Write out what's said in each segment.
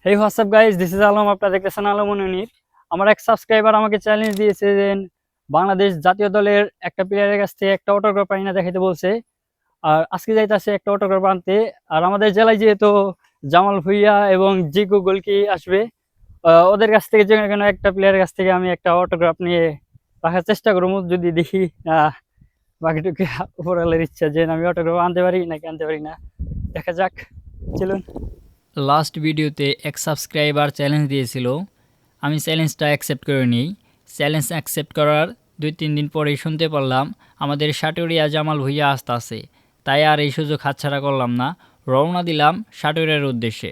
Hey WhatsApp guys, this is Alam. আপনারা দেখতেছেন আলম মনির। আমার এক সাবস্ক্রাইবার আমাকে চ্যালেঞ্জ দিয়েছে যে বাংলাদেশ জাতীয় দলের একটা প্লেয়ারের কাছ থেকে একটা অটোগ্রাফ আইনা দেখাইতে বলছে। আর আজকে যাইতাছে একটা অটোগ্রাফ আনতে। আর আমাদের জেলায় যেহেতু জামাল ভুঁইয়া এবং জিকু গোলকি আসবে, ওদের কাছ থেকে যে কোনো একটা প্লেয়ারের কাছ থেকে আমি একটা অটোগ্রাফ নিয়ে রাখার চেষ্টা করবো। যদি দেখি বাকিটুকু উপরওয়ালার ইচ্ছা যে আমি অটোগ্রাফ আনতে পারি নাকি আনতে পারি না, দেখা যাক। চলুন। লাস্ট ভিডিওতে এক সাবস্ক্রাইবার চ্যালেঞ্জ দিয়েছিল, আমি চ্যালেঞ্জটা অ্যাকসেপ্ট করে নিই। চ্যালেঞ্জ অ্যাকসেপ্ট করার 2-3 দিন পরেই শুনতে পারলাম আমাদের সাটুরিয়া জামাল ভুঁইয়া আসতেছে। তাই আর এই সুযোগ হাতছাড়া করলাম না, রওনা দিলাম সাটুরিয়ার উদ্দেশ্যে।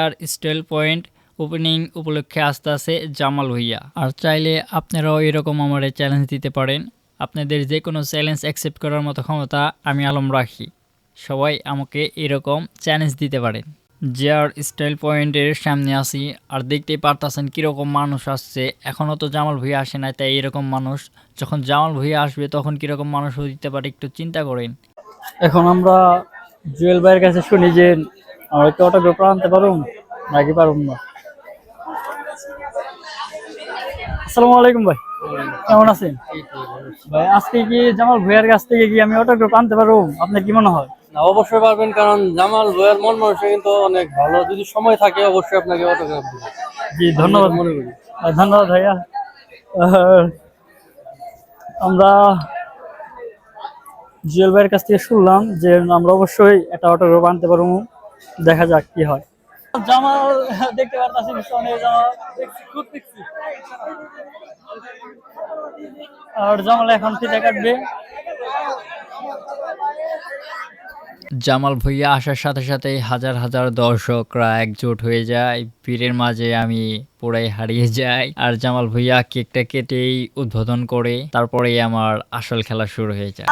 আর স্টাইল পয়েন্ট ওপেনিং উপলক্ষে আসতেছে জামাল ভুঁইয়া। আর চাইলে আপনারাও এরকম আমার চ্যালেঞ্জ দিতে পারেন। আপনাদের যে কোনো চ্যালেঞ্জ অ্যাকসেপ্ট করার মতো ক্ষমতা আমি আলম রাখি। সবাই আমাকে এরকম চ্যালেঞ্জ দিতে পারেন। আর স্টাইল পয়েন্টের সামনে আসি, আর দেখতেই পারতেছেন কীরকম মানুষ আসছে। এখনও তো জামাল ভুঁইয়া আসে না, তাই এরকম মানুষ। যখন জামাল ভুঁইয়া আসবে তখন কীরকম মানুষ দিতে পারে একটু চিন্তা করেন। এখন আমরা জুয়েল ভাইয়ের কাছে শুনি যে আমরা একটু অটোগ্রাফ আনতে পারুম নাকি পারুম না। আসসালামু আলাইকুম ভাই, কেমন আছেন? ভাই আজকে কি জামাল ভুঁইয়ার কাছ থেকে কি আমি অটোগ্রাফ আনতে পারুম? আপনার কি মনে হয়? না, অবশ্যই পারবেন, কারণ জামাল ভাইয়ের মন মানুষটা কিন্তু অনেক ভালো। যদি সময় থাকে অবশ্যই আপনাকে অটোগ্রাফ দিবে। জি ধন্যবাদ, মনে করি। ধন্যবাদ ভাইয়া। আহ, আমরা জুয়েল ভাইয়ের কাছ থেকে শুনলাম যে আমরা অবশ্যই একটা অটোগ্রাফ আনতে পারবো। দেখা যাক কি হয়। জামাল দেখতে পারতাছি পিছনে, জামাল খুব দেখছি। আর জামাল এখন ফিতে কাটবে। জামাল ভুঁইয়া আসার সাথে সাথেই হাজার হাজার দর্শকরা একজোট হয়ে যায়। ভিড়ের মাঝে আমি পুরাই হারিয়ে যাই। আর জামাল ভুঁইয়া কেকটা কেটেই উদ্বোধন করে, তারপরেই আমার আসল খেলা শুরু হয়ে যায়।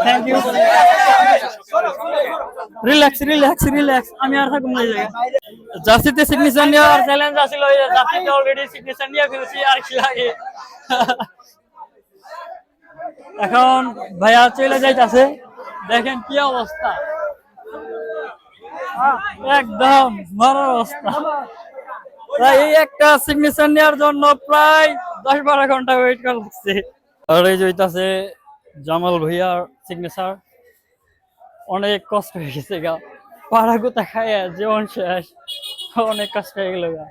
Thank you. Relax relax relax, আমি আর থাকুম না এই জায়গায়। জার্সিতে সিগনেচার নেওয়ার চ্যালেঞ্জ আছিল, জার্সিতে অলরেডি সিগনেচার নিয়ে ফেলেছি, আর কি লাগে। এখন ভাইয়া চলে যাইতাছে, দেখেন কি অবস্থা, একদম মারার অবস্থা। প্রায় এই একটা সিগনেচার নেওয়ার জন্য প্রায় 10-12 ঘন্টা ওয়েট করা লাগছে। আর এই জইতাছে জামাল ভুঁইয়ার সিগনেচার। অনেক কষ্ট হয়ে গেছে গা, পাড়া গোতা খাইয়া জীবন শেষ, অনেক কষ্ট হয়ে গেল গা।